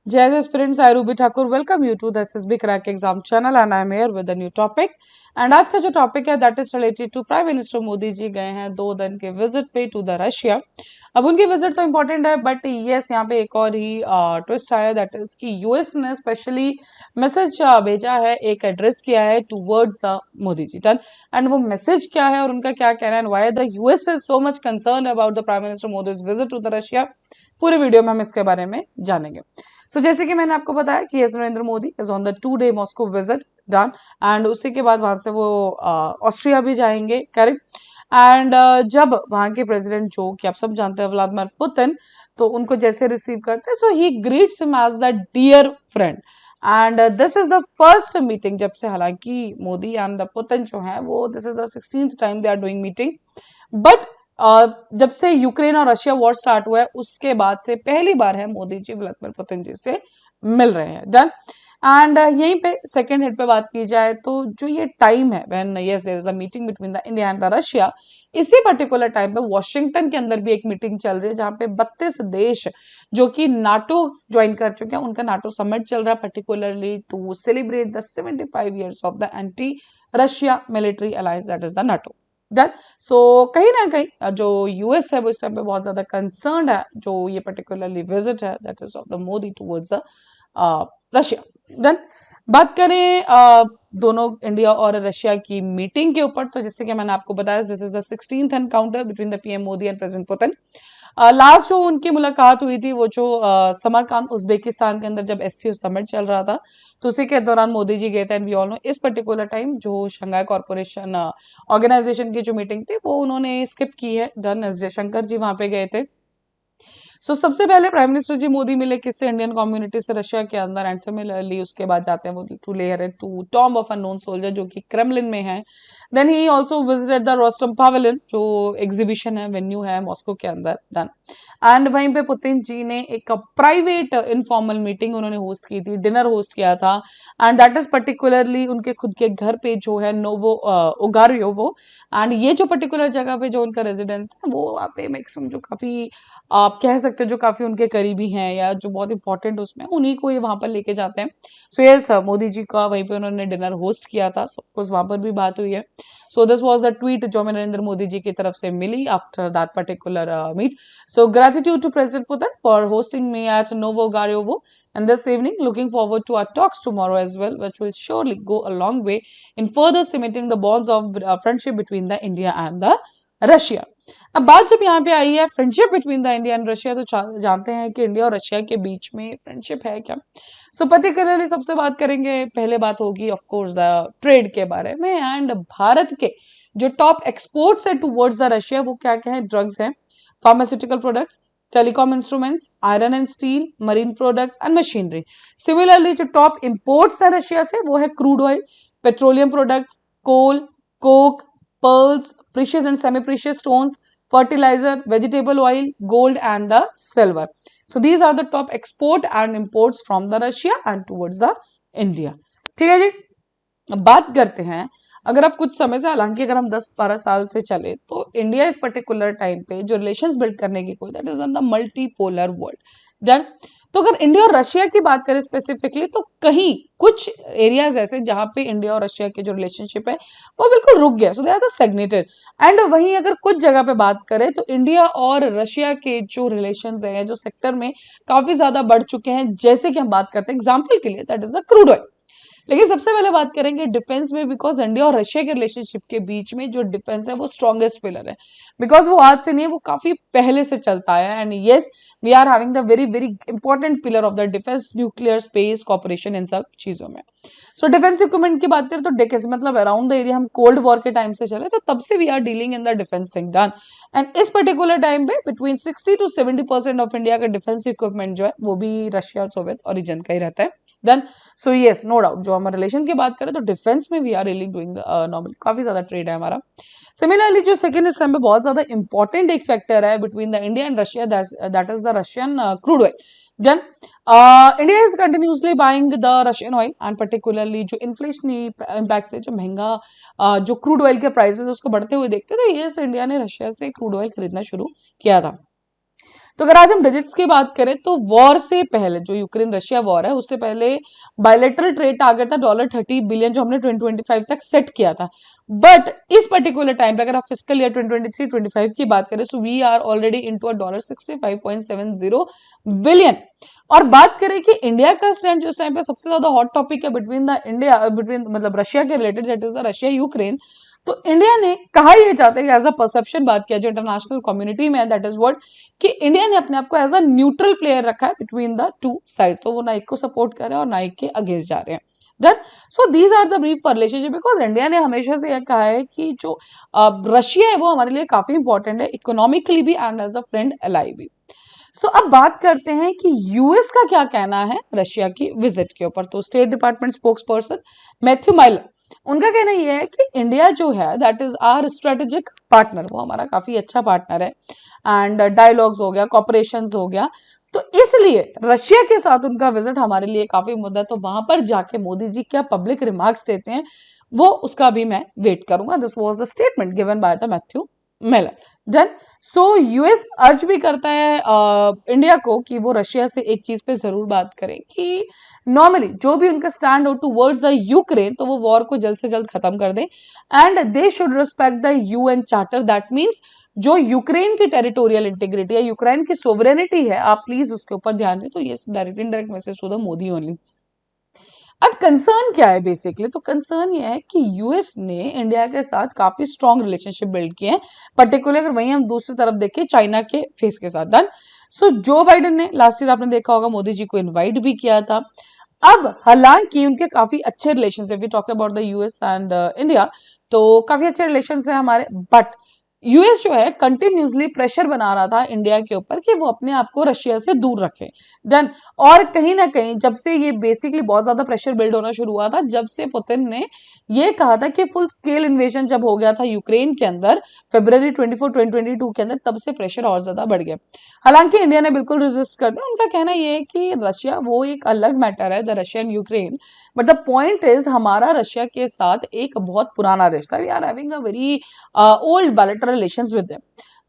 Jai aspirants, I Ruby Thakur welcome you to the SSB Crack Exam channel and I am here with a new topic. And आज का जो topic है that is related to prime minister Modi ji गए हैं 2 दिन के visit पे to the Russia. अब उनकी विजिट तो इंपॉर्टेंट है बट यस यहाँ पे एक और ही ट्विस्ट आया दैट इज कि यूएस ने स्पेशली मैसेज भेजा है, एक एड्रेस किया है towards the Modi ji done. And वो मैसेज क्या है और उनका क्या कहना है, why the US is so much concern about the prime minister Modi's visit to the Russia, पूरे वीडियो में हम इसके बारे में जानेंगे। सो जैसे कि मैंने आपको बताया कि S Narendra Modi is on the 2 day Moscow visit done. And उसी के बाद वहां से वो ऑस्ट्रिया भी जाएंगे, करेक्ट। एंड जब वहां के प्रेसिडेंट जो कि आप सब जानते हैं व्लादिमीर पुतिन, तो उनको जैसे रिसीव करते हैं so he greets him as the dear friend. And this is the first meeting जब से, हालांकि मोदी एंड पुतिन जो है वो this is the 16th time they are doing meeting, but जब से यूक्रेन और रशिया वॉर स्टार्ट हुआ है उसके बाद से पहली बार है मोदी जी व्लादिमीर पुतिन जी से मिल रहे हैं डन। एंड यहीं पे सेकेंड हेड पे बात की जाए तो जो ये टाइम है when yes there is a meeting between the India and the Russia, इसी पर्टिकुलर टाइम पे वॉशिंगटन के अंदर भी एक मीटिंग चल रही है जहां पे 32 देश जो कि नाटो ज्वाइन कर चुके हैं, उनका नाटो समिट चल रहा है particularly to celebrate the 75 years of the anti Russia military alliance that is the NATO done. So कहीं ना कहीं जो यूएस है वो इस टाइम पे बहुत ज्यादा कंसर्न है, जो ये पर्टिकुलरली विजिट है that is of the Modi towards the Russia done. बात करें दोनों इंडिया और रशिया की मीटिंग के ऊपर, तो जैसे कि मैंने आपको बताया this is the 16th encounter between the PM Modi and president Putin. Last जो उनकी मुलाकात हुई थी वो जो समरकांद उज्बेकिस्तान के अंदर जब एससीओ समिट चल रहा था, तो उसी के दौरान मोदी जी गए थे। एंड वी ऑल नो इस पर्टिकुलर टाइम जो शंघाई कॉर्पोरेशन ऑर्गेनाइजेशन की जो मीटिंग थी वो उन्होंने स्किप की है डन, एस जयशंकर जी वहां पे गए थे। सबसे पहले प्राइम मिनिस्टर जी मोदी मिले किससे, इंडियन कम्युनिटी से रशिया के अंदर। एंड सिमिलरली उसके बाद जाते हैं वो to lay a to tomb of unknown soldier जो कि क्रेमलिन में है। Then he also visited the Rosatom pavilion जो एग्जीबिशन है, वेन्यू है मॉस्को के अंदर डन। एंड वहीं पे पुतिन जी ने एक प्राइवेट इनफॉर्मल मीटिंग उन्होंने होस्ट की थी, डिनर होस्ट किया था। एंड दैट इज पर्टिकुलरली उनके खुद के घर पे जो है नोवो ओगारियोवो। एंड ये जो पर्टिकुलर जगह पे जो उनका रेजिडेंस है वो वहाँ पे मैक्सिमम जो काफी आप कह सकते हैं जो काफी उनके करीबी हैं या जो बहुत इंपॉर्टेंट उसमें उन्हीं को ये वहां पर लेके जाते हैं। सो यस मोदी जी का वहीं पे उन्होंने डिनर होस्ट किया था, ऑफ कोर्स वहां पर भी बात हुई है। So this was the tweet जो नरेंद्र मोदी जी की तरफ से मिली after that particular meet. So gratitude to president Putin for hosting me at Novo Ogaryovo and this evening looking forward to our talks tomorrow as well, which will surely go a long way in further cementing the bonds of friendship between the India and the Russia। अब बात जब यहाँ पे आई है friendship between the India and Russia, तो जानते हैं कि इंडिया और रशिया के बीच में फ्रेंडशिप है क्या। पर्टिकुलरली सबसे बात करेंगे, पहले बात होगी ऑफ कोर्स द ट्रेड के बारे में। एंड भारत के जो टॉप एक्सपोर्ट्स है टूवर्ड्स द रशिया वो क्या क्या है, ड्रग्स हैं, pharmaceutical products, telecom instruments, iron and steel, marine products and machinery. Similarly जो टॉप इंपोर्ट्स है रशिया से वो है crude oil, petroleum products, coal, coke, pearls, precious and semi-precious stones, fertilizer, vegetable oil, gold and the silver. So these are the top export and imports from the Russia and towards the India। ठीक है जी। अब बात करते हैं, अगर आप कुछ समय से, हालांकि अगर हम 10-12 साल से चले तो इंडिया इस पर्टिकुलर टाइम पे जो रिलेशंस बिल्ड करने की कोई that is in the multipolar world done. तो अगर इंडिया और रशिया की बात करें स्पेसिफिकली तो कहीं कुछ एरियाज ऐसे जहां पे इंडिया और रशिया के जो रिलेशनशिप है वो बिल्कुल रुक गया, so they are the stagnated. And वहीं अगर कुछ जगह पे बात करें तो इंडिया और रशिया के जो रिलेशंस हैं जो सेक्टर में काफी ज्यादा बढ़ चुके हैं, जैसे कि हम बात करते हैं एग्जाम्पल के लिए that is the crude oil. लेकिन सबसे पहले बात करेंगे डिफेंस में, बिकॉज इंडिया और रशिया के रिलेशनशिप के बीच में जो डिफेंस है वो स्ट्रॉन्गेस्ट पिलर है, बिकॉज वो आज से नहीं है, वो काफी पहले से चलता है। And yes we are having the very very important pillar of the defence, nuclear space cooperation, इन सब चीजों में। सो डिफेंस इक्विपमेंट की बात करें तो डेकेस मतलब अराउंड द एरिया, हम कोल्ड वॉर के टाइम से चले तो तब से we are dealing in the defence thing done. And इस पर्टिकुलर टाइम पे बिटवीन 60 to 70% ऑफ इंडिया का डिफेंस इक्विपमेंट जो है वो भी रशिया और सोवियत ओरिजिन का ही रहता है done. So yes no doubt जो हम रिलेशन की बात करें तो डिफेंस में we are really doing normal, काफी ज्यादा ट्रेड है हमारा। सिमिलरली जो सेकंड इस टाइम पे बहुत ज्यादा इंपॉर्टेंट एक फैक्टर है between the India and Russia that is the Russian crude oil done. India is continuously buying the Russian oil and particularly जो इन्फ्लेशनरी इम्पैक्ट से जो महंगा जो क्रूड ऑयल के प्राइसेस उसको बढ़ते हुए देखते तो यस इंडिया ने रशिया से क्रूड ऑयल खरीदना शुरू किया था। तो अगर आज हम डिजिट्स की बात करें तो वॉर से पहले जो यूक्रेन रशिया वॉर है उससे पहले बायलेटरल ट्रेड टारगेट था $30 बिलियन जो हमने 2025 तक सेट किया था। बट इस पर्टिकुलर टाइम पे अगर आप फिस्कल ईयर 2023-25 की बात करें so we are already into $65.70 billion. और बात करें कि इंडिया का स्टैंड जो इस टाइम पे सबसे ज्यादा हॉट टॉपिक है बिटवीन मतलब रशिया के related, that is Russia Ukraine. तो इंडिया ने कहा यह चाहते हैं एज अ परसेप्शन बात किया जो इंटरनेशनल कम्युनिटी में, दैट इज व्हाट कि इंडिया ने अपने आप को एज अ न्यूट्रल प्लेयर रखा है बिटवीन द टू साइड। तो वो ना एक को सपोर्ट कर रहे हैं और ना एक के अगेंस्ट जा रहे हैं। Done. So these are the brief relationship because India ने हमेशा से यह कहा है कि जो रशिया है वो हमारे लिए काफी इंपॉर्टेंट है इकोनॉमिकली भी and as a friend ally भी। सो अब बात करते हैं कि यूएस का क्या कहना है रशिया की विजिट के ऊपर। तो state department spokesperson Matthew Miller, उनका कहना यह है कि इंडिया जो है that is our strategic partner, वो हमारा काफी अच्छा पार्टनर है एंड डायलॉग्स हो गया, कॉपरेशंस हो गया, तो इसलिए रशिया के साथ उनका विजिट हमारे लिए काफी मुद्दा है। तो वहां पर जाके मोदी जी क्या पब्लिक रिमार्क्स देते हैं वो उसका भी मैं वेट करूंगा। This was the statement given by the Matthew Miller. Done. So US अर्ज भी करता है इंडिया को कि वो रशिया से एक चीज पे जरूर बात करें कि नॉर्मली जो भी उनका स्टैंड हो टूवर्ड्स द यूक्रेन तो वो वॉर को जल्द से जल्द खत्म कर दें and they should respect the UN charter. That means जो यूक्रेन की टेरिटोरियल इंटीग्रिटी है, यूक्रेन की सोवरेनिटी है, आप प्लीज उसके ऊपर ध्यान दें। तो ये direct indirect message to the Modi only. अब कंसर्न क्या है बेसिकली, तो कंसर्न ये है कि यूएस ने इंडिया के साथ काफी स्ट्रॉन्ग रिलेशनशिप बिल्ड किए हैं, पर्टिकुलर अगर वहीं हम दूसरी तरफ देखें चाइना के फेस के साथ। डन। सो जो बाइडेन ने लास्ट ईयर आपने देखा होगा मोदी जी को इनवाइट भी किया था। अब हालांकि उनके काफी अच्छे रिलेशन है, we talk about the US and India, तो काफी अच्छे रिलेशन है हमारे, बट यूएस जो है कंटिन्यूसली प्रेशर बना रहा था इंडिया के ऊपर कि वो अपने आप को रशिया से दूर रखे। डन। और कहीं ना कहीं जब से ये बेसिकली बहुत ज्यादा प्रेशर बिल्ड होना शुरू हुआ था, जब से पुतिन ने ये कहा था कि फुल स्केल इन्वेजन जब हो गया था यूक्रेन के अंदर फरवरी 24 2022 के अंदर, तब से प्रेशर और ज्यादा बढ़ गया। हालांकि इंडिया ने बिल्कुल रेजिस्ट कर दिया। उनका कहना यह है कि रशिया वो एक अलग मैटर है, the Russian Ukraine, but the point is हमारा रशिया के साथ एक बहुत पुराना रिश्ता, we are having a very old bilateral relations with them.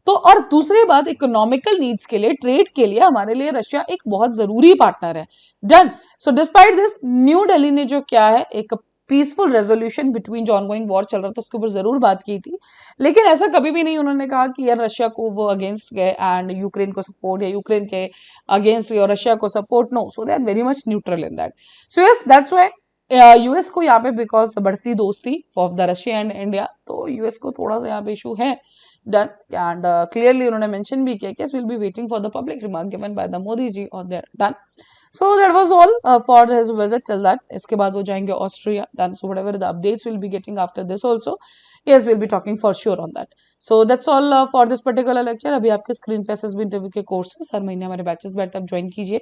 तो और दूसरी बात इकोनॉमिकल नीड्स के लिए, ट्रेड के लिए हमारे लिए रशिया एक बहुत जरूरी पार्टनर है। Done. So despite this new Delhi ने जो क्या है एक पीसफुल रेजोल्यूशन बिटवीन जो ऑनगोइंग वॉर चल रहा था उसके ऊपर जरूर बात की थी, लेकिन ऐसा कभी भी नहीं उन्होंने कहा कि यार रशिया को वो अगेंस्ट गए एंड यूक्रेन को सपोर्ट, या यूक्रेन के अगेंस्ट और रशिया को support. No, so they are very much neutral in that. So yes that's why US को यहाँ पे बिकॉज बढ़ती दोस्ती of the Russia and India, तो यूएस को थोड़ा सा यहाँ पे इशू है। डन। एंड क्लियरली उन्होंने मेंशन भी किया कि will be waiting for the public remark given by the Modi ji on their. Done. So that was all for his visit till that. इसके बाद वो जाएंगे Austria. Done. So whatever the updates will be getting after this also, yes we'll be talking for sure on that. So that's all for this particular lecture. अभी आपके screen पे SSB interview के courses हर महीने हमारे batches बैठ आप join कीजिए।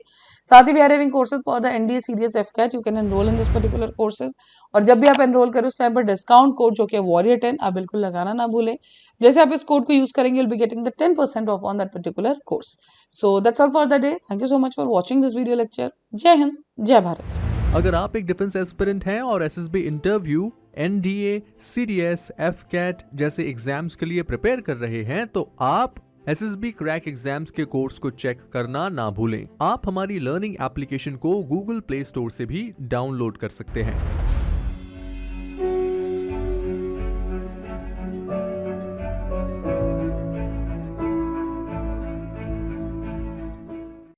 साथ ही we are having courses for the NDA CDS AFCAT, you can enrol in this particular courses. और जब भी आप एनरोल करें उस टाइम पर डिस्काउंट कोड जो कि वॉरियर 10 आप बिल्कुल लगाना ना भूलें। जैसे आप इस कोड को यूज करेंगे you'll be getting the 10% off on that particular course. So that's all for the day. Thank you so much for watching this video lecture. जय हिंद, जय भारत। अगर आप एक डिफेंस एस्पिरेंट हैं और SSB interview, NDA, CDS, AFCAT जैसे exams के लिए प्रिपेयर कर रहे हैं तो आप एसएसबी क्रैक एग्जाम्स के कोर्स को चेक करना ना भूलें। आप हमारी लर्निंग एप्लीकेशन को गूगल प्ले स्टोर से भी डाउनलोड कर सकते हैं।